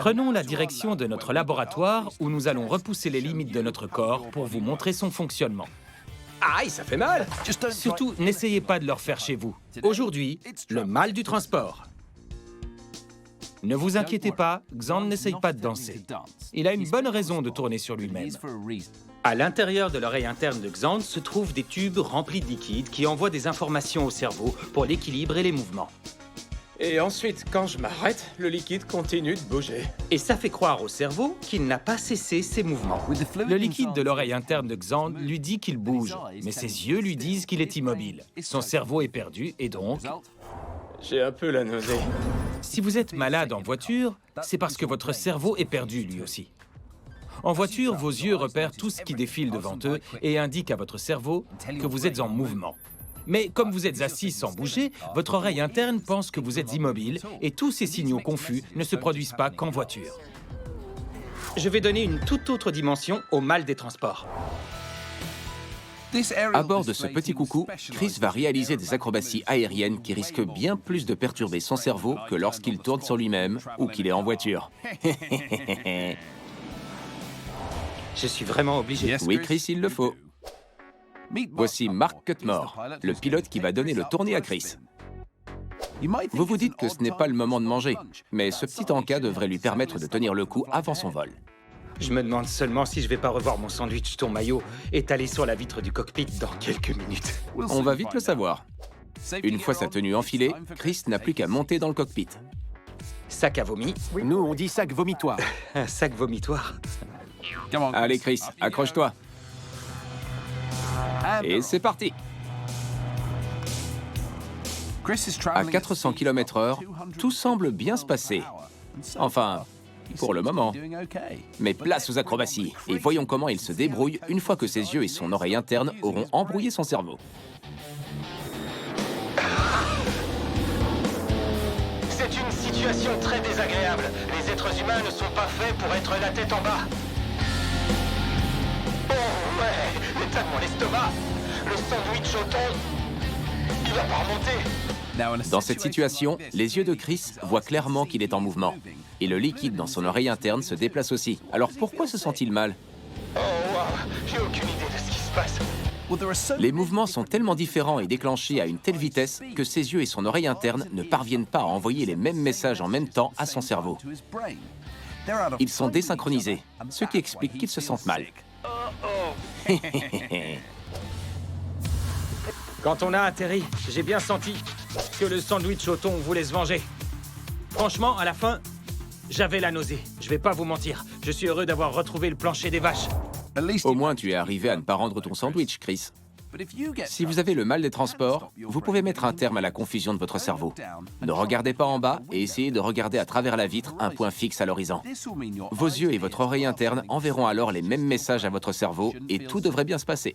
Prenons la direction de notre laboratoire où nous allons repousser les limites de notre corps pour vous montrer son fonctionnement. Aïe, ça fait mal! Surtout, n'essayez pas de le refaire chez vous. Aujourd'hui, le mal du transport. Ne vous inquiétez pas, Xand n'essaye pas de danser. Il a une bonne raison de tourner sur lui-même. À l'intérieur de l'oreille interne de Xand se trouvent des tubes remplis de liquide qui envoient des informations au cerveau pour l'équilibre et les mouvements. Et ensuite, quand je m'arrête, le liquide continue de bouger. Et ça fait croire au cerveau qu'il n'a pas cessé ses mouvements. Le liquide de l'oreille interne de Xand lui dit qu'il bouge, mais ses yeux lui disent qu'il est immobile. Son cerveau est perdu et donc... J'ai un peu la nausée. Si vous êtes malade en voiture, c'est parce que votre cerveau est perdu lui aussi. En voiture, vos yeux repèrent tout ce qui défile devant eux et indiquent à votre cerveau que vous êtes en mouvement. Mais comme vous êtes assis sans bouger, votre oreille interne pense que vous êtes immobile et tous ces signaux confus ne se produisent pas qu'en voiture. Je vais donner une toute autre dimension au mal des transports. À bord de ce petit coucou, Chris va réaliser des acrobaties aériennes qui risquent bien plus de perturber son cerveau que lorsqu'il tourne sur lui-même ou qu'il est en voiture. Je suis vraiment obligé. Oui, Chris, il le faut. Voici Mark Cutmore, le pilote qui va donner le tournis à Chris. Vous vous dites que ce n'est pas le moment de manger, mais ce petit encas devrait lui permettre de tenir le coup avant son vol. Je me demande seulement si je vais pas revoir mon sandwich ton maillot étalé sur la vitre du cockpit dans quelques minutes. On va vite le savoir. Une fois sa tenue enfilée, Chris n'a plus qu'à monter dans le cockpit. Sac à vomi. Nous, on dit sac vomitoire. Un sac vomitoire. Allez Chris, accroche-toi. Et c'est parti. À 400 km/h, tout semble bien se passer. Enfin, pour le moment. Mais place aux acrobaties, et voyons comment il se débrouille une fois que ses yeux et son oreille interne auront embrouillé son cerveau. C'est une situation très désagréable. Les êtres humains ne sont pas faits pour être la tête en bas. Oh ouais, l'état de mon estomac. Le sandwich au thon, il va pas remonter. Dans cette situation, les yeux de Chris voient clairement qu'il est en mouvement. Et le liquide dans son oreille interne se déplace aussi. Alors pourquoi se sent-il mal? Oh wow, j'ai aucune idée de ce qui se passe. Les mouvements sont tellement différents et déclenchés à une telle vitesse que ses yeux et son oreille interne ne parviennent pas à envoyer les mêmes messages en même temps à son cerveau. Ils sont désynchronisés, ce qui explique qu'ils se sentent mal. Quand on a atterri, j'ai bien senti que le sandwich au thon voulait se venger. Franchement, à la fin, j'avais la nausée. Je vais pas vous mentir. Je suis heureux d'avoir retrouvé le plancher des vaches. Au moins, tu es arrivé à ne pas rendre ton sandwich, Chris. Si vous avez le mal des transports, vous pouvez mettre un terme à la confusion de votre cerveau. Ne regardez pas en bas et essayez de regarder à travers la vitre un point fixe à l'horizon. Vos yeux et votre oreille interne enverront alors les mêmes messages à votre cerveau et tout devrait bien se passer.